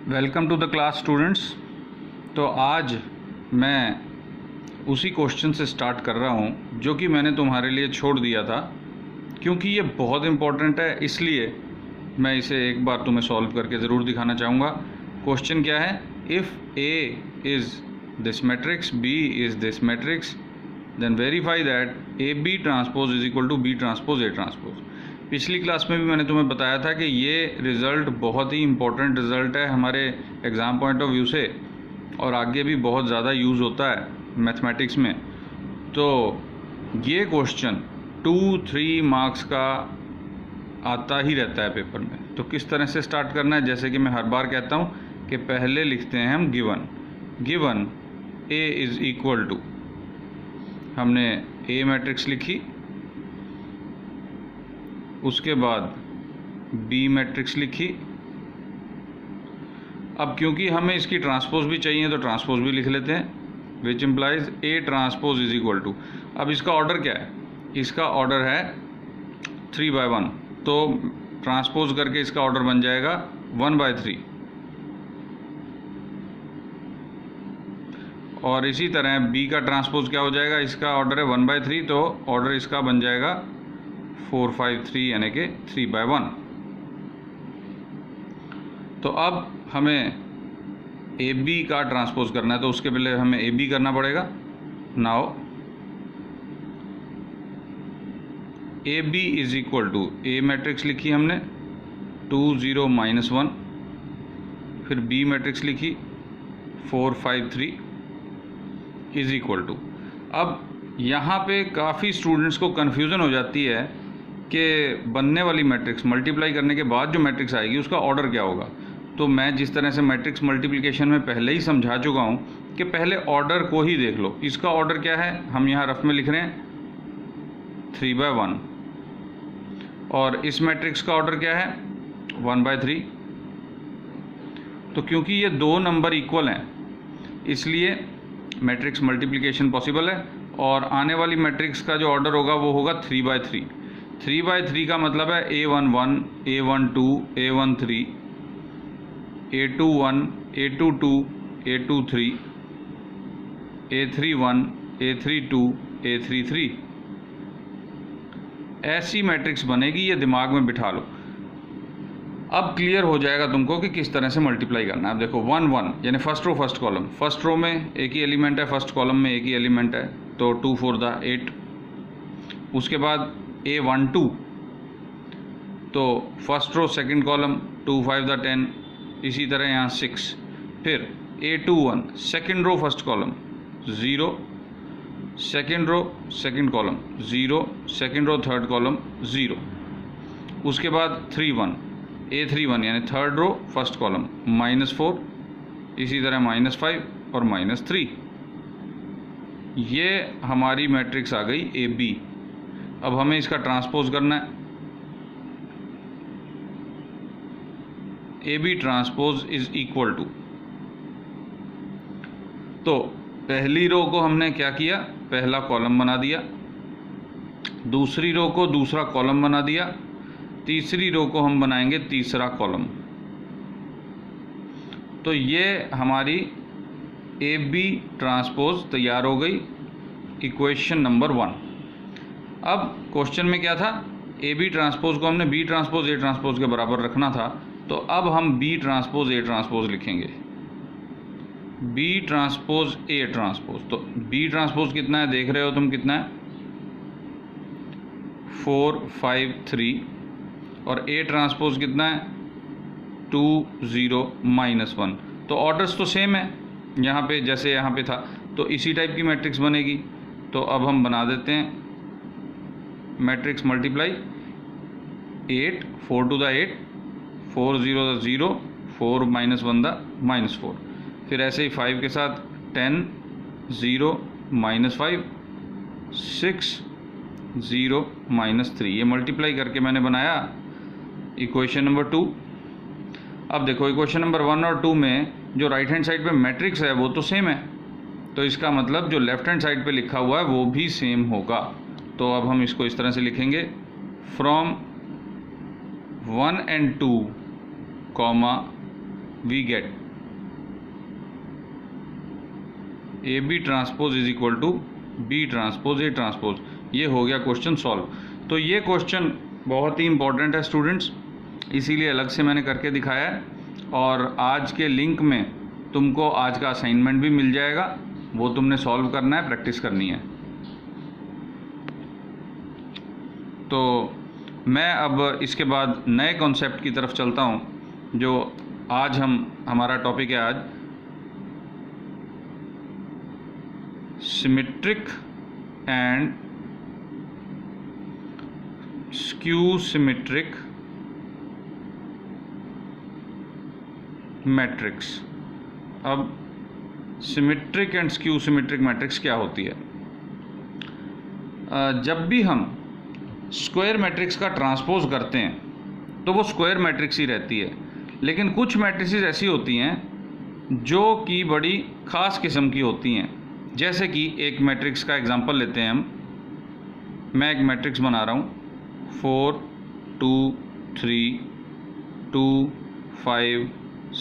Welcome to the class students. तो आज मैं उसी क्वेश्चन से स्टार्ट कर रहा हूँ जो कि मैंने तुम्हारे लिए छोड़ दिया था, क्योंकि ये बहुत इम्पोर्टेंट है, इसलिए मैं इसे एक बार तुम्हें सॉल्व करके ज़रूर दिखाना चाहूँगा। क्वेश्चन क्या है? If A is this matrix, B is this matrix, then verify that A B transpose is equal to B transpose A transpose. पिछली क्लास में भी मैंने तुम्हें बताया था कि ये रिज़ल्ट बहुत ही इम्पोर्टेंट रिज़ल्ट है हमारे एग्ज़ाम पॉइंट ऑफ व्यू से, और आगे भी बहुत ज़्यादा यूज़ होता है मैथमेटिक्स में। तो ये क्वेश्चन 2-3 मार्क्स का आता ही रहता है पेपर में। तो किस तरह से स्टार्ट करना है? जैसे कि मैं हर बार कहता हूँ कि पहले लिखते हैं हम given A is equal to, हमने ए मैट्रिक्स लिखी, उसके बाद बी मैट्रिक्स लिखी। अब क्योंकि हमें इसकी ट्रांसपोज भी चाहिए तो ट्रांसपोज भी लिख लेते हैं, which implies A transpose is equal to. अब इसका ऑर्डर क्या है? इसका ऑर्डर है 3/1, तो ट्रांसपोज करके इसका ऑर्डर बन जाएगा 1/3। और इसी तरह बी का ट्रांसपोज क्या हो जाएगा? इसका ऑर्डर है 1/3, तो ऑर्डर इसका बन जाएगा 4/5/3 यानी कि 3/1। तो अब हमें ए बी का ट्रांसपोज करना है, तो उसके पहले हमें ए बी करना पड़ेगा। Now A B is equal to, A matrix लिखी हमने 2 0 -1, फिर बी मैट्रिक्स लिखी 4/5/3 इज इक्वल टू। अब यहाँ पे काफ़ी स्टूडेंट्स को कन्फ्यूज़न हो जाती है कि बनने वाली मैट्रिक्स मल्टीप्लाई करने के बाद जो मैट्रिक्स आएगी उसका ऑर्डर क्या होगा। तो मैं जिस तरह से मैट्रिक्स मल्टीप्लिकेशन में पहले ही समझा चुका हूँ कि पहले ऑर्डर को ही देख लो। इसका ऑर्डर क्या है? हम यहाँ रफ में लिख रहे हैं 3/1, और इस मैट्रिक्स का ऑर्डर क्या है? 1/3। तो क्योंकि ये दो नंबर इक्वल हैं इसलिए मैट्रिक्स मल्टीप्लिकेशन पॉसिबल है, और आने वाली मैट्रिक्स का जो ऑर्डर होगा वो होगा 3/3। 3/3 का मतलब है A11, A12, A13, A21, A22, A23, A31, A32, A33। ऐसी मैट्रिक्स बनेगी, ये दिमाग में बिठा लो। अब क्लियर हो जाएगा तुमको कि किस तरह से मल्टीप्लाई करना है। अब देखो 1 1 यानी first row first column, first row में एक ही एलिमेंट है, फर्स्ट कॉलम में एक ही एलिमेंट है, तो 2 4 8। उसके बाद A12, तो फर्स्ट रो सेकंड कॉलम 2 5 10, इसी तरह यहाँ 6। फिर A21 second row first column 0, second row second column 0, second row third column 0। उसके बाद 3 1 A31 यानी थर्ड रो फर्स्ट कॉलम -4, इसी तरह -5 और -3। ये हमारी मैट्रिक्स आ गई ए बी। अब हमें इसका ट्रांसपोज करना है। A B transpose is equal to, तो पहली रो को हमने क्या किया? पहला कॉलम बना दिया, दूसरी रो को दूसरा कॉलम बना दिया, तीसरी रो को हम बनाएंगे तीसरा कॉलम। तो ये हमारी ए बी ट्रांसपोज तैयार हो गई, इक्वेशन नंबर 1। अब क्वेश्चन में क्या था? ए बी ट्रांसपोज को हमने बी ट्रांसपोज ए ट्रांसपोज के बराबर रखना था, तो अब हम बी ट्रांसपोज ए ट्रांसपोज लिखेंगे। बी ट्रांसपोज ए ट्रांसपोज, तो बी ट्रांसपोज कितना है देख रहे हो तुम? कितना है? 4/5/3, और ए ट्रांसपोज कितना है? 2 0 -1। तो ऑर्डर्स तो सेम है यहाँ पे जैसे यहाँ पे था, तो इसी टाइप की मैट्रिक्स बनेगी। तो अब हम बना देते हैं matrix multiply 8 4 to the 8, 4 0 the 0, 4 -1 the -4। फिर ऐसे ही 5 के साथ 10 0 -5, 6 0 -3। ये मल्टीप्लाई करके मैंने बनाया इक्वेशन नंबर 2। अब देखो इक्वेशन नंबर 1 और 2 में जो राइट हैंड साइड पे मैट्रिक्स है वो तो सेम है, तो इसका मतलब जो लेफ्ट हैंड साइड पे लिखा हुआ है वो भी सेम होगा। तो अब हम इसको इस तरह से लिखेंगे, from 1 and 2, we get A B transpose is equal to B transpose A transpose. ये हो गया क्वेश्चन सॉल्व। तो ये क्वेश्चन बहुत ही इंपॉर्टेंट है स्टूडेंट्स, इसीलिए अलग से मैंने करके दिखाया है। और आज के लिंक में तुमको आज का असाइनमेंट भी मिल जाएगा, वो तुमने सॉल्व करना है, प्रैक्टिस करनी है। तो मैं अब इसके बाद नए कॉन्सेप्ट की तरफ चलता हूँ, जो आज हमारा टॉपिक है आज symmetric and skew symmetric matrix. अब symmetric and skew symmetric matrix क्या होती है? जब भी हम स्क्वायर मैट्रिक्स का ट्रांसपोज करते हैं तो वो स्क्वायर मैट्रिक्स ही रहती है, लेकिन कुछ मैट्रिसेस ऐसी होती हैं जो कि बड़ी ख़ास किस्म की होती हैं। जैसे कि एक मैट्रिक्स का एग्जांपल लेते हैं हम। मैं एक मैट्रिक्स बना रहा हूँ 4 2 3 2 5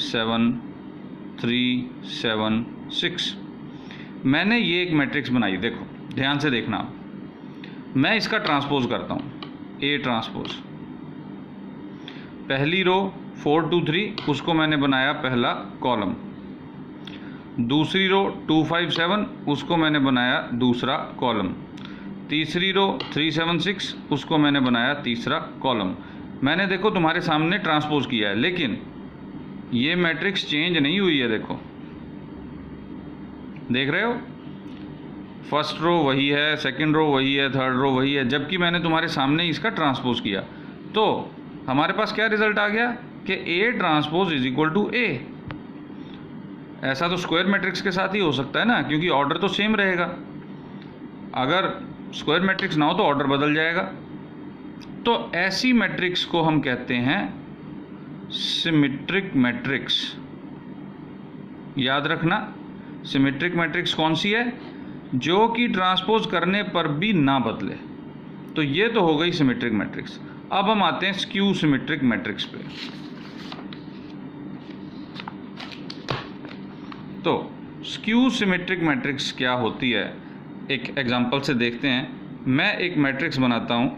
7 3 7 6। मैंने ये एक मैट्रिक्स बनाई, देखो ध्यान से देखना। मैं इसका ट्रांसपोज करता हूँ, ए ट्रांसपोज। पहली रो 4 2 3 उसको मैंने बनाया पहला कॉलम। दूसरी रो 2 5 7 उसको मैंने बनाया दूसरा कॉलम। तीसरी रो 3 7 6 उसको मैंने बनाया तीसरा कॉलम। मैंने देखो तुम्हारे सामने ट्रांसपोज किया है, लेकिन ये मैट्रिक्स चेंज नहीं हुई है। देखो, देख रहे हो, फर्स्ट रो वही है, सेकंड रो वही है, थर्ड रो वही है, जबकि मैंने तुम्हारे सामने इसका ट्रांसपोज किया। तो हमारे पास क्या रिजल्ट आ गया कि A transpose is equal to A. ऐसा तो स्क्वायर मैट्रिक्स के साथ ही हो सकता है ना, क्योंकि ऑर्डर तो सेम रहेगा। अगर स्क्वायर मैट्रिक्स ना हो तो ऑर्डर बदल जाएगा। तो ऐसी मैट्रिक्स को हम कहते हैं सिमेट्रिक मैट्रिक्स। याद रखना, सिमेट्रिक मैट्रिक्स कौन सी है? जो कि ट्रांसपोज करने पर भी ना बदले। तो ये तो हो गई सिमेट्रिक मैट्रिक्स। अब हम आते हैं स्क्यू सिमेट्रिक मैट्रिक्स पे। तो स्क्यू सिमेट्रिक मैट्रिक्स क्या होती है, एक एग्जांपल से देखते हैं। मैं एक मैट्रिक्स बनाता हूँ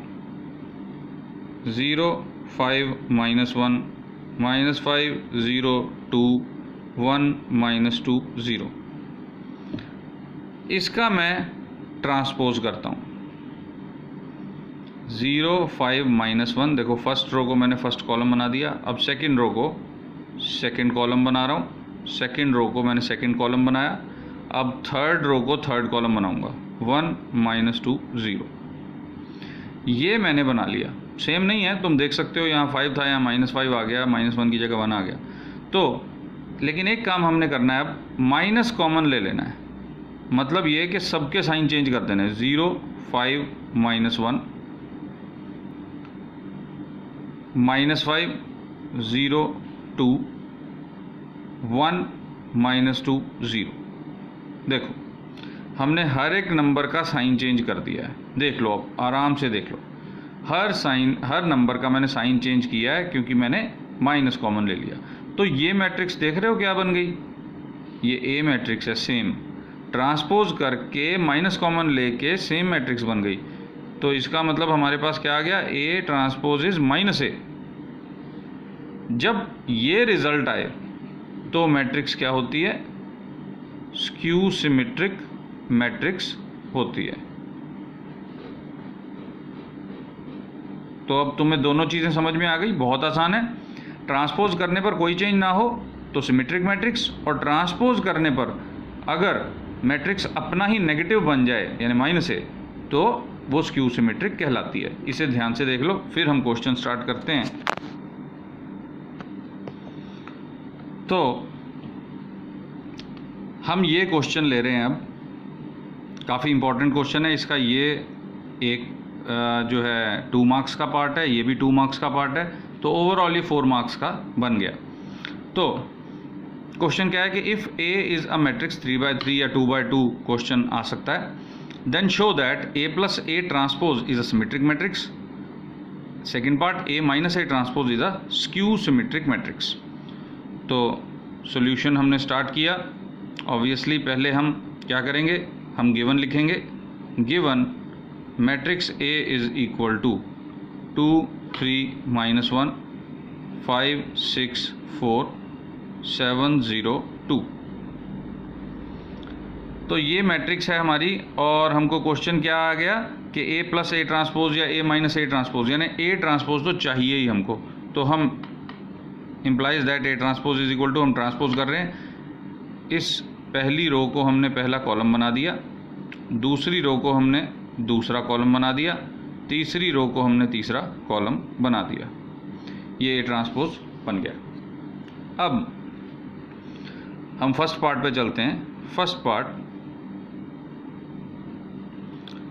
0 5 -1 -5 0 2 1 -2 0। इसका मैं ट्रांसपोज करता हूँ 0 5 -1। देखो फर्स्ट रो को मैंने फर्स्ट कॉलम बना दिया। अब सेकंड रो को सेकंड कॉलम बना रहा हूँ, सेकंड रो को मैंने सेकंड कॉलम बनाया। अब थर्ड रो को थर्ड कॉलम बनाऊंगा 1 -2 0। ये मैंने बना लिया। सेम नहीं है, तुम देख सकते हो, यहाँ 5 था, यहाँ -5 आ गया, -1 की जगह 1 आ गया। तो लेकिन एक काम हमने करना है, अब माइनस कॉमन ले लेना है। मतलब ये कि सबके साइन चेंज कर देना है। 0 5 -1 -5 0 2 1 -2 0। देखो हमने हर एक नंबर का साइन चेंज कर दिया है। देख लो, अब आराम से देख लो, हर नंबर का मैंने साइन चेंज किया है, क्योंकि मैंने माइनस कॉमन ले लिया। तो ये मैट्रिक्स देख रहे हो क्या बन गई? ये ए मैट्रिक्स है, सेम ट्रांसपोज करके माइनस कॉमन लेके सेम मैट्रिक्स बन गई। तो इसका मतलब हमारे पास क्या आ गया? ए ट्रांसपोज इज -ए। जब ये रिजल्ट आए तो मैट्रिक्स क्या होती है? स्क्यू सिमेट्रिक मैट्रिक्स होती है। तो अब तुम्हें दोनों चीज़ें समझ में आ गई, बहुत आसान है। ट्रांसपोज करने पर कोई चेंज ना हो तो सिमेट्रिक मैट्रिक्स, और ट्रांसपोज करने पर अगर मैट्रिक्स अपना ही नेगेटिव बन जाए यानी -ए, तो वो स्क्यू सिमेट्रिक कहलाती है। इसे ध्यान से देख लो, फिर हम क्वेश्चन स्टार्ट करते हैं। तो हम ये क्वेश्चन ले रहे हैं अब, काफ़ी इंपॉर्टेंट क्वेश्चन है। इसका ये एक जो है 2 मार्क्स का पार्ट है, ये भी 2 मार्क्स का पार्ट है, तो ओवरऑल ये 4 मार्क्स का बन गया। तो क्वेश्चन क्या है कि if A is a matrix 3/3 या 2/2 क्वेश्चन आ सकता है। Then show that A plus A transpose is a symmetric matrix. Second part, A minus A transpose is a skew symmetric matrix. तो सॉल्यूशन हमने स्टार्ट किया। ऑब्वियसली पहले हम क्या करेंगे, हम गिवन लिखेंगे। Given matrix A is equal to 2 3 -1 5 6 4 7 0 2। तो ये मैट्रिक्स है हमारी, और हमको क्वेश्चन क्या आ गया कि ए प्लस ए ट्रांसपोज या ए माइनस ए ट्रांसपोज, यानी ए ट्रांसपोज तो चाहिए ही हमको। तो हम implies that A transpose is equal to, हम ट्रांसपोज कर रहे हैं। इस पहली रो को हमने पहला कॉलम बना दिया, दूसरी रो को हमने दूसरा कॉलम बना दिया, तीसरी रो को हमने तीसरा कॉलम बना दिया। ये ए ट्रांसपोज बन गया। अब हम फर्स्ट पार्ट पे चलते हैं। First part,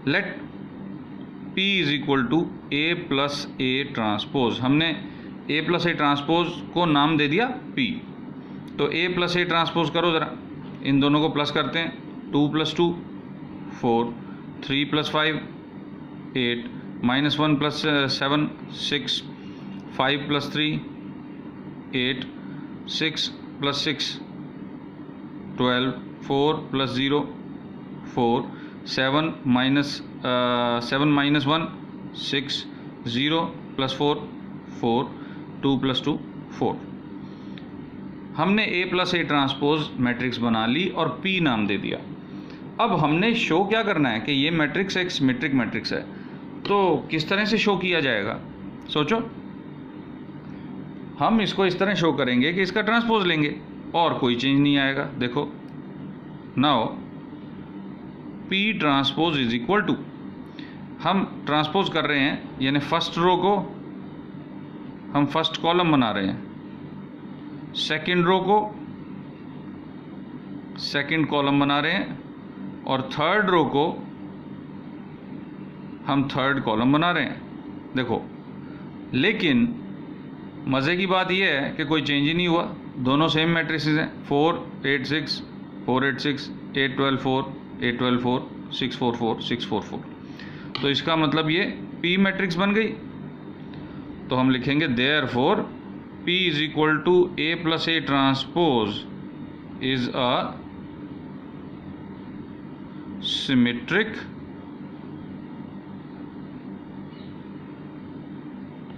let P is equal to A plus A transpose. हमने ए प्लस ए ट्रांसपोज को नाम दे दिया P। तो ए प्लस ए ट्रांसपोज करो ज़रा, इन दोनों को प्लस करते हैं। 2 + 2 4, 3 + 5 8, -1 + 7 6, 5 + 3 8, 6 + 6 12, 4 + 0 4, 7 - 1 6, 0 + 4 4, 2 + 2 4। हमने A plus A transpose matrix बना ली और P नाम दे दिया। अब हमने शो क्या करना है कि ये मैट्रिक्स एक सिमेट्रिक मैट्रिक्स है। तो किस तरह से शो किया जाएगा, सोचो। हम इसको इस तरह शो करेंगे कि इसका ट्रांसपोज लेंगे और कोई चेंज नहीं आएगा। देखो, now P transpose is equal to, हम ट्रांसपोज कर रहे हैं, यानी फर्स्ट रो को हम फर्स्ट कॉलम बना रहे हैं, सेकंड रो को सेकंड कॉलम बना रहे हैं, और थर्ड रो को हम थर्ड कॉलम बना रहे हैं। देखो, लेकिन मज़े की बात यह है कि कोई चेंज ही नहीं हुआ, दोनों सेम मैट्रिसेस हैं। 4 8 6 4 8 6 8 12 4 8 12 4 6 4 4 6 4 4। तो इसका मतलब ये P मैट्रिक्स बन गई। तो हम लिखेंगे therefore P is equal to A plus A transpose is a symmetric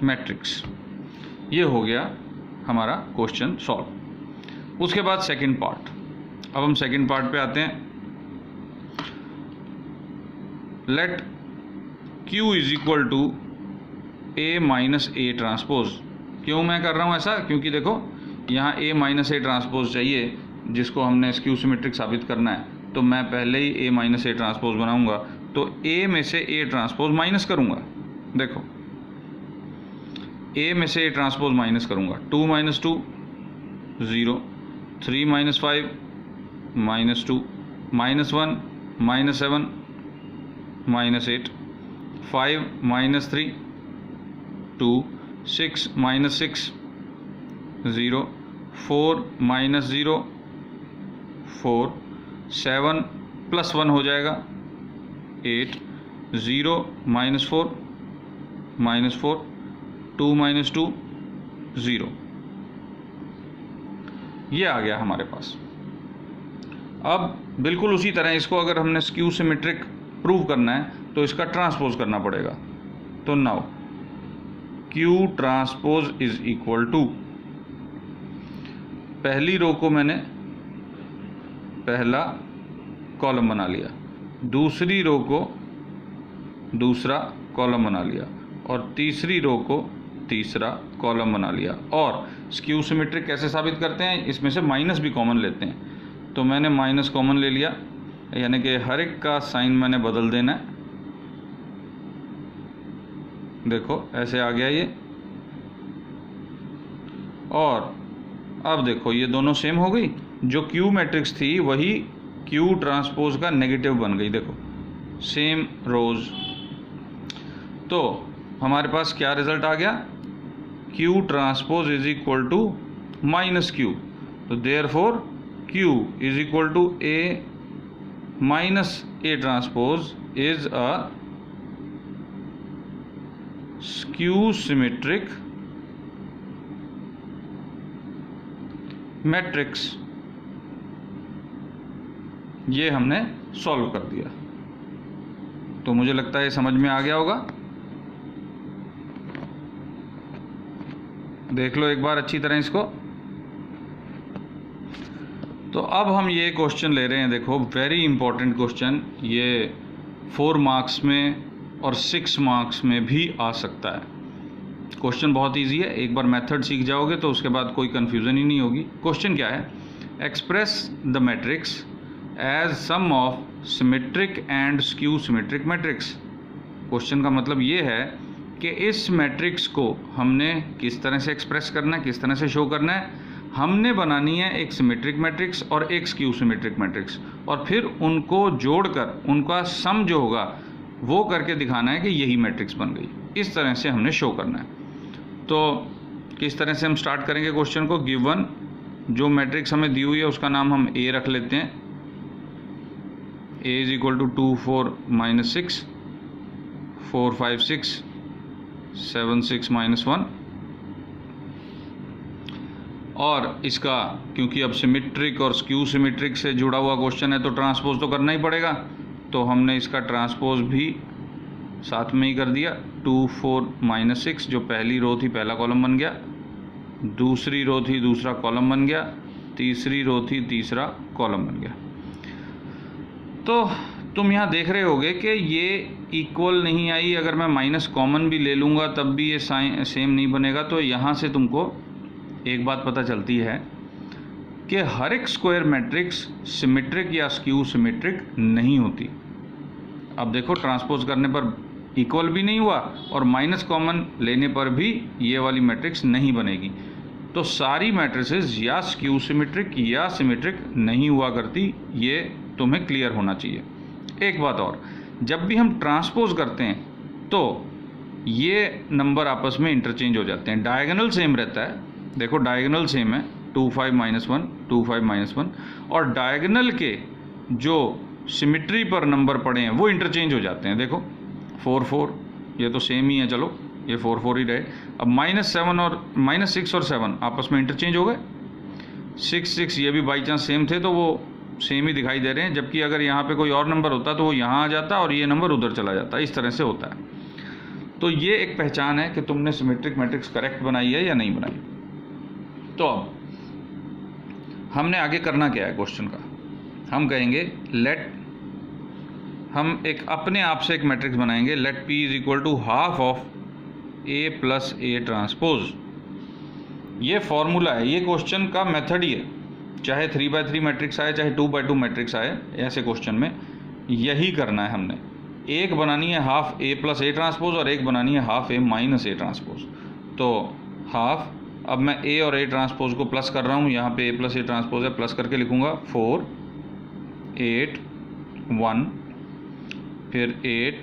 matrix. ये हो गया हमारा क्वेश्चन सॉल्व। उसके बाद सेकंड पार्ट। अब हम सेकंड पार्ट पे आते हैं। Let Q is equal to A minus A transpose. क्यों मैं कर रहा हूँ ऐसा, क्योंकि देखो यहाँ ए माइनस ए ट्रांसपोज चाहिए जिसको हमने स्क्यू सिमेट्रिक साबित करना है। तो मैं पहले ही ए माइनस ए ट्रांसपोज बनाऊंगा, तो ए में से ए ट्रांसपोज माइनस करूंगा। देखो, ए में से ए ट्रांसपोज माइनस करूंगा। 2 - 2 0, 3 - 5 -2, -1 - 7 -8, 5 - 3 2, 6 - 6 0, 4 - 0 4, 7 + 1 हो जाएगा 8, 0 - 4 -4, 2 - 2 0। ये आ गया हमारे पास। अब बिल्कुल उसी तरह इसको अगर हमने स्क्यू सिमेट्रिक प्रूव करना है तो इसका ट्रांसपोज करना पड़ेगा। तो now Q transpose is equal to, पहली रो को मैंने पहला कॉलम बना लिया, दूसरी रो को दूसरा कॉलम बना लिया, और तीसरी रो को तीसरा कॉलम बना लिया। और स्क्यू सिमेट्रिक कैसे साबित करते हैं, इसमें से माइनस भी कॉमन लेते हैं। तो मैंने माइनस कॉमन ले लिया, यानी कि हर एक का साइन मैंने बदल देना है। देखो ऐसे आ गया ये, और अब देखो ये दोनों सेम हो गई। जो क्यू मैट्रिक्स थी वही क्यू ट्रांसपोज का नेगेटिव बन गई। देखो सेम रोज। तो हमारे पास क्या रिजल्ट आ गया, Q transpose is equal to minus Q. तो therefore Q is equal to A minus A transpose is a skew symmetric matrix, ये हमने सॉल्व कर दिया। तो मुझे लगता है ये समझ में आ गया होगा। देख लो एक बार अच्छी तरह इसको। तो अब हम ये क्वेश्चन ले रहे हैं, देखो वेरी इंपॉर्टेंट क्वेश्चन, ये 4 मार्क्स में और 6 मार्क्स में भी आ सकता है। क्वेश्चन बहुत इजी है, एक बार मेथड सीख जाओगे तो उसके बाद कोई कंफ्यूजन ही नहीं होगी। क्वेश्चन क्या है? Express the matrix as sum of symmetric and skew symmetric matrix. Question का मतलब ये है कि इस मैट्रिक्स को हमने किस तरह से एक्सप्रेस करना है, किस तरह से शो करना है। हमने बनानी है एक सिमेट्रिक मैट्रिक्स और एक स्क्यू सिमेट्रिक मैट्रिक्स, और फिर उनको जोड़कर उनका सम जो होगा वो करके दिखाना है कि यही मैट्रिक्स बन गई। इस तरह से हमने शो करना है। तो किस तरह से हम स्टार्ट करेंगे क्वेश्चन को? गिवन जो मैट्रिक्स हमें दी हुई है उसका नाम हम ए रख लेते हैं। ए इज इक्वल टू 2 4 - 6 4 5 6 7 6 -1। और इसका क्योंकि अब सिमेट्रिक और स्क्यू सिमेट्रिक से जुड़ा हुआ क्वेश्चन है तो ट्रांसपोज तो करना ही पड़ेगा, तो हमने इसका ट्रांसपोज भी साथ में ही कर दिया। 2 4 - 6 जो पहली रो थी पहला कॉलम बन गया, दूसरी रो थी दूसरा कॉलम बन गया, तीसरी रो थी तीसरा कॉलम बन गया। तो तुम यहाँ देख रहे होगे कि ये इक्वल नहीं आई। अगर मैं माइनस कॉमन भी ले लूँगा तब भी ये सेम नहीं बनेगा। तो यहाँ से तुमको एक बात पता चलती है कि हर एक स्क्वायर मैट्रिक्स सिमेट्रिक या स्क्यू सिमेट्रिक नहीं होती। अब देखो ट्रांसपोज करने पर इक्वल भी नहीं हुआ और माइनस कॉमन लेने पर भी ये वाली मैट्रिक्स नहीं बनेगी। तो सारी मैट्रिसेस या स्क्यू सिमेट्रिक या सिमेट्रिक नहीं हुआ करती, ये तुम्हें क्लियर होना चाहिए। एक बात और, जब भी हम ट्रांसपोज करते हैं तो ये नंबर आपस में इंटरचेंज हो जाते हैं। डायगोनल सेम रहता है, देखो डायगोनल सेम है 2 5 -1 2 5 -1, और डायगोनल के जो सिमेट्री पर नंबर पड़े हैं वो इंटरचेंज हो जाते हैं। देखो 4 4 ये तो सेम ही है, चलो ये 4 4 ही रहे। अब -7 और -6 और 7 आपस में इंटरचेंज हो गए। 6 6 ये भी बाई चांस सेम थे तो वो सेम ही दिखाई दे रहे हैं, जबकि अगर यहाँ पे कोई और नंबर होता तो वो यहाँ आ जाता और ये नंबर उधर चला जाता। इस तरह से होता है। तो ये एक पहचान है कि तुमने सिमेट्रिक मैट्रिक्स करेक्ट बनाई है या नहीं बनाई। तो अब हमने आगे करना क्या है क्वेश्चन का? हम कहेंगे लेट, हम एक अपने आप से एक मैट्रिक्स बनाएंगे। Let P is equal to half of A plus A transpose. ये फॉर्मूला है, ये क्वेश्चन का मेथड ही है। चाहे 3x3 मैट्रिक्स आए चाहे 2x2 मैट्रिक्स आए, ऐसे क्वेश्चन में यही करना है हमने। एक बनानी है half A plus A transpose और एक बनानी है half A minus A transpose. तो हाफ, अब मैं A और A ट्रांसपोज को प्लस कर रहा हूँ, यहाँ पे A प्लस A ट्रांसपोज है, प्लस करके लिखूँगा 4 8 1, फिर 8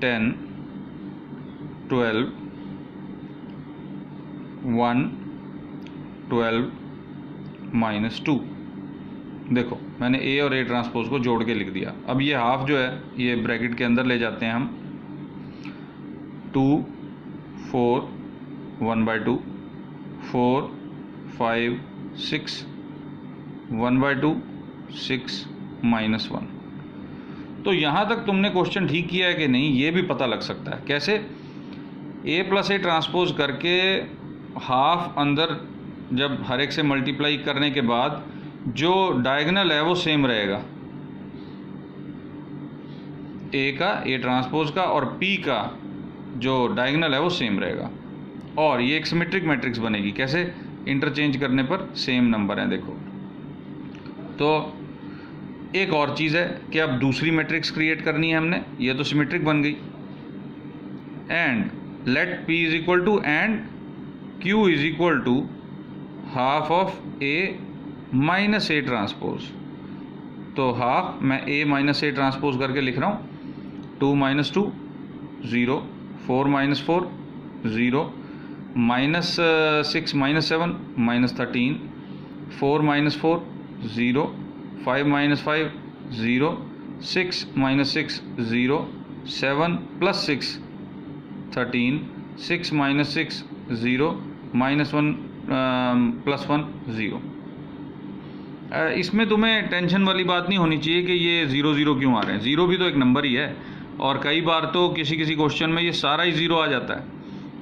10 12 1 12 -2। देखो मैंने A और A ट्रांसपोज को जोड़ के लिख दिया। अब ये हाफ जो है ये ब्रैकेट के अंदर ले जाते हैं हम। 2 4 1/2 4 5 6 1/2 6 -1। तो यहाँ तक तुमने क्वेश्चन ठीक किया है कि नहीं ये भी पता लग सकता है। कैसे? A प्लस A ट्रांसपोज करके हाफ अंदर जब हर एक से मल्टीप्लाई करने के बाद जो डायगोनल है वो सेम रहेगा, A का A ट्रांसपोज का और P का जो डायगोनल है वो सेम रहेगा, और ये एक सिमेट्रिक मैट्रिक्स बनेगी। कैसे? इंटरचेंज करने पर सेम नंबर है। देखो तो एक और चीज़ है कि अब दूसरी मैट्रिक्स क्रिएट करनी है हमने, ये तो सिमेट्रिक बन गई। And let P is equal to and Q is equal to half of A minus A transpose. तो हाफ मैं A माइनस A ट्रांसपोज करके लिख रहा हूँ। 2 - 2 0, 4 - 4 0, -6 - 7 -13, 4 - 4 0, 5 - 5 0, 6 - 6 0, 7 + 6 13, 6 - 6 0, -1 +1 0। इसमें तुम्हें टेंशन वाली बात नहीं होनी चाहिए कि ये 0 0 क्यों आ रहे हैं। 0 भी तो एक नंबर ही है, और कई बार तो किसी किसी क्वेश्चन में ये सारा ही 0 आ जाता है,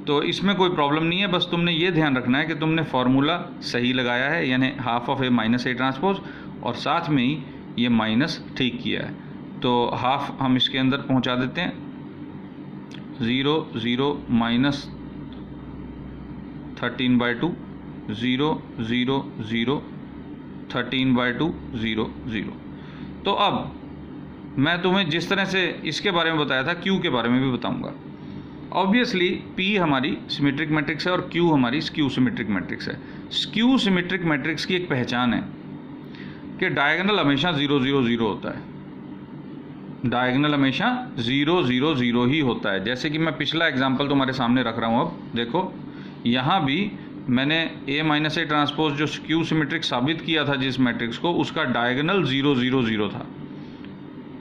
तो इसमें कोई प्रॉब्लम नहीं है। बस तुमने ये ध्यान रखना है कि तुमने फार्मूला सही लगाया है, यानी half of A minus A transpose, और साथ में ही ये माइनस ठीक किया है। तो हाफ हम इसके अंदर पहुंचा देते हैं, 0 0 माइनस 13/2, 0 0 0 13/2 0 0। तो अब मैं तुम्हें जिस तरह से इसके बारे में बताया था, Q के बारे में भी बताऊंगा। ऑब्वियसली P हमारी सिमेट्रिक मैट्रिक्स है और Q हमारी स्क्यू सिमेट्रिक मैट्रिक्स है। स्क्यू सिमेट्रिक मैट्रिक्स की एक पहचान है कि डायगोनल हमेशा 0 0 0 होता है। डायगोनल हमेशा 0 0 0 ही होता है। जैसे कि मैं पिछला एग्जांपल तुम्हारे सामने रख रहा हूँ। अब देखो, यहाँ भी मैंने A माइनस ए ट्रांसपोज जो स्क्यू सिमेट्रिक साबित किया था जिस मैट्रिक्स को, उसका डायगोनल 0 0 0 था।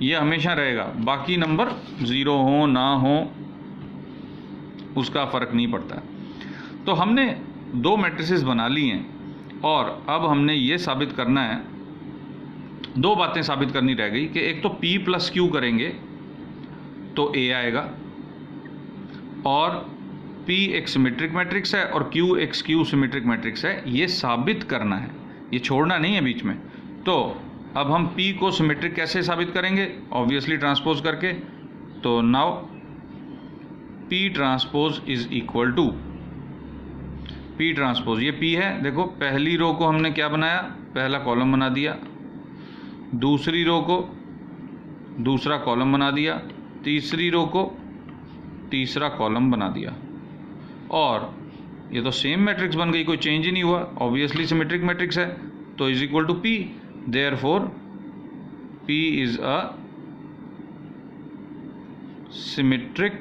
ये हमेशा रहेगा, बाकी नंबर 0 हो ना हो उसका फ़र्क नहीं पड़ता। तो हमने दो मैट्रिसेस बना ली हैं, और अब हमने ये साबित करना है, दो बातें साबित करनी रह गई कि एक तो P प्लस Q करेंगे तो A आएगा, और P एक सिमेट्रिक मैट्रिक्स है और Q एक स्क्यू सिमेट्रिक मैट्रिक्स है। ये साबित करना है, ये छोड़ना नहीं है बीच में। तो अब हम P को सिमेट्रिक कैसे साबित करेंगे? ऑब्वियसली ट्रांसपोज करके। तो now P transpose is equal to P transpose, ये P है। देखो, पहली रो को हमने क्या बनाया, पहला कॉलम बना दिया, दूसरी रो को दूसरा कॉलम बना दिया, तीसरी रो को तीसरा कॉलम बना दिया, और ये तो सेम मैट्रिक्स बन गई, कोई चेंज ही नहीं हुआ। ऑब्वियसली सिमेट्रिक मैट्रिक्स है, तो is equal to P। Therefore P is a symmetric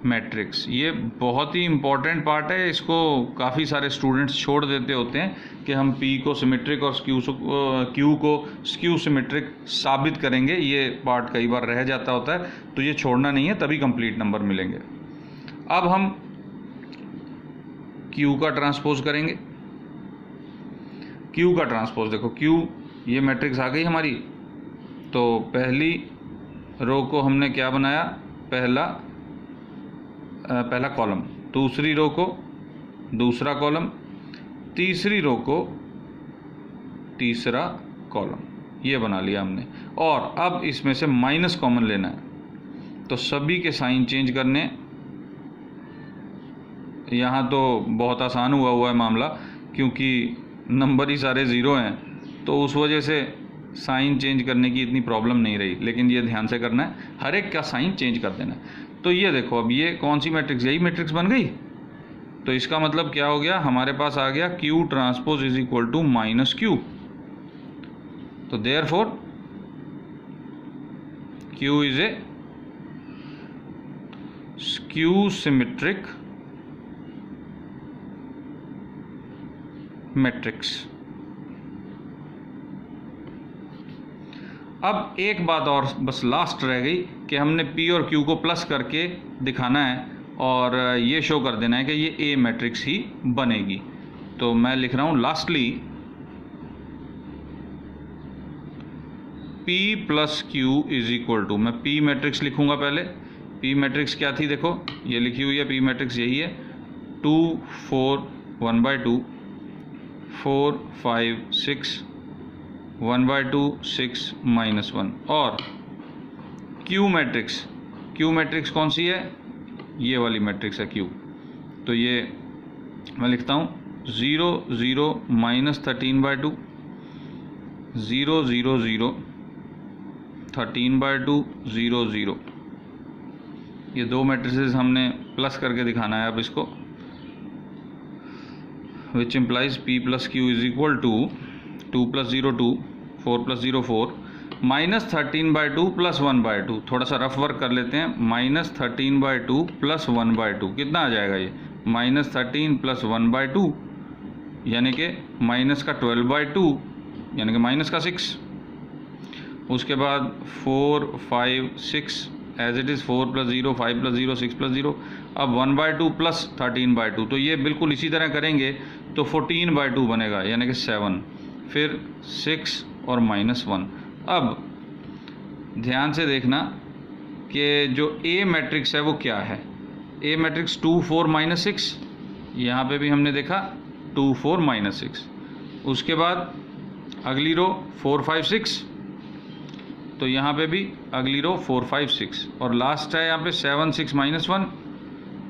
matrix. ये बहुत ही इंपॉर्टेंट पार्ट है, इसको काफ़ी सारे स्टूडेंट्स छोड़ देते होते हैं कि हम P को सिमेट्रिक और Q को स्क्यू सिमेट्रिक साबित करेंगे। ये पार्ट कई बार रह जाता होता है, तो ये छोड़ना नहीं है, तभी कंप्लीट नंबर मिलेंगे। अब हम Q का ट्रांसपोज करेंगे। Q का ट्रांसपोज देखो, Q ये मैट्रिक्स आ गई हमारी, तो पहली रो को हमने क्या बनाया, पहला कॉलम, दूसरी रो को दूसरा कॉलम, तीसरी रो को तीसरा कॉलम, ये बना लिया हमने। और अब इसमें से माइनस कॉमन लेना है, तो सभी के साइन चेंज करने। यहाँ तो बहुत आसान हुआ है मामला, क्योंकि नंबर ही सारे ज़ीरो हैं, तो उस वजह से साइन चेंज करने की इतनी प्रॉब्लम नहीं रही। लेकिन ये ध्यान से करना है, हर एक का साइन चेंज कर देना है। तो ये देखो, अब ये कौन सी मैट्रिक्स, यही मैट्रिक्स बन गई। तो इसका मतलब क्या हो गया, हमारे पास आ गया Q transpose is equal to minus Q। तो therefore Q is a skew symmetric matrix. अब एक बात और बस लास्ट रह गई कि हमने P और Q को प्लस करके दिखाना है, और ये शो कर देना है कि ये A मैट्रिक्स ही बनेगी। तो मैं लिख रहा हूँ lastly P plus Q is equal to, मैं P मैट्रिक्स लिखूँगा पहले। P मैट्रिक्स क्या थी, देखो ये लिखी हुई है, P मैट्रिक्स यही है, 2 4 1/2 4 5 6 1/2 6 -1। और Q मैट्रिक्स कौन सी है, ये वाली मैट्रिक्स है Q। तो ये मैं लिखता हूँ 0 0 -13/2 0 0 0 13/2 0 0। ये दो मैट्रिसेस हमने प्लस करके दिखाना है अब इसको, which implies P plus Q is equal to 2 plus 0 2 4 plus 0 4 -13/2 plus 1/2। थोड़ा सा रफ वर्क कर लेते हैं, -13/2 प्लस 1/2 कितना आ जाएगा, ये -13 प्लस 1/2 यानी कि माइनस का 12/2 यानी कि माइनस का 6। उसके बाद 4 5 6 एज इट इज़ 4 + 0, 5 + 0, 6 + 0। अब 1/2 प्लस 13/2, तो ये बिल्कुल इसी तरह करेंगे तो 14/2 बनेगा, यानी कि 7, फिर 6 और -1। अब ध्यान से देखना कि जो ए मैट्रिक्स है वो क्या है। ए मैट्रिक्स 2 4 -6, यहाँ पे भी हमने देखा 2 4 -6। उसके बाद अगली रो 4 5 6, तो यहाँ पे भी अगली रो 4 5 6, और लास्ट है यहाँ पे 7 6 -1,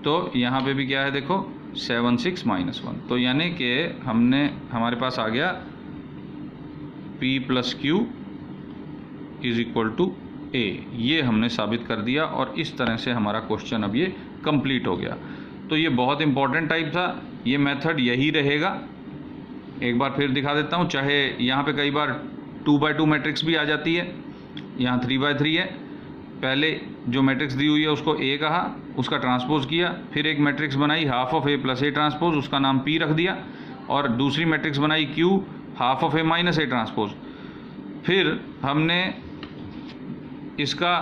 तो यहाँ पे भी क्या है देखो 7 6 -1। तो यानी कि हमारे पास आ गया P + Q = A। ये हमने साबित कर दिया और इस तरह से हमारा क्वेश्चन अब ये कंप्लीट हो गया। तो ये बहुत इंपॉर्टेंट टाइप था, ये मेथड यही रहेगा। एक बार फिर दिखा देता हूँ, चाहे यहाँ पे कई बार 2/2 मैट्रिक्स भी आ जाती है, यहाँ 3/3 है। पहले जो मैट्रिक्स दी हुई है उसको A कहा, उसका ट्रांसपोज किया, फिर एक मैट्रिक्स बनाई ½ A + A ट्रांसपोज, उसका नाम P रख दिया, और दूसरी मैट्रिक्स बनाई Q ½ A - A ट्रांसपोज। फिर हमने इसका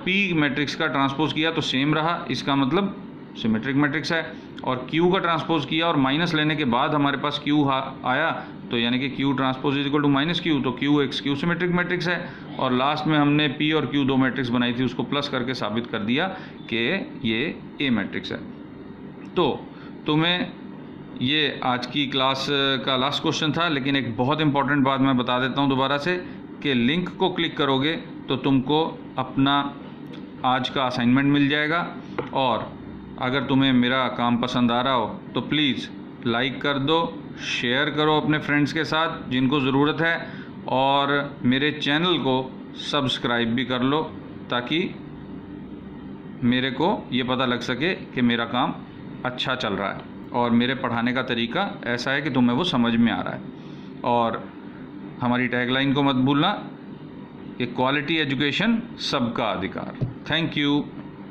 P मैट्रिक्स का ट्रांसपोज किया तो सेम रहा, इसका मतलब सिमेट्रिक मैट्रिक्स है, और Q का ट्रांसपोज किया और माइनस लेने के बाद हमारे पास Q आया, तो यानी कि Q ट्रांसपोज = -Q, तो Q सिमेट्रिक मैट्रिक्स है। और लास्ट में हमने P और Q दो मैट्रिक्स बनाई थी, उसको प्लस करके साबित कर दिया कि ये A मैट्रिक्स है। तो तुम्हें ये आज की क्लास का लास्ट क्वेश्चन था, लेकिन एक बहुत इंपॉर्टेंट बात मैं बता देता हूँ दोबारा से, कि लिंक को क्लिक करोगे तो तुमको अपना आज का असाइनमेंट मिल जाएगा। और अगर तुम्हें मेरा काम पसंद आ रहा हो तो प्लीज़ लाइक कर दो, शेयर करो अपने फ्रेंड्स के साथ जिनको ज़रूरत है, और मेरे चैनल को सब्सक्राइब भी कर लो, ताकि मेरे को ये पता लग सके कि मेरा काम अच्छा चल रहा है और मेरे पढ़ाने का तरीका ऐसा है कि तुम्हें वो समझ में आ रहा है। और हमारी टैगलाइन को मत भूलना कि क्वालिटी एजुकेशन सबका अधिकार। Thank you.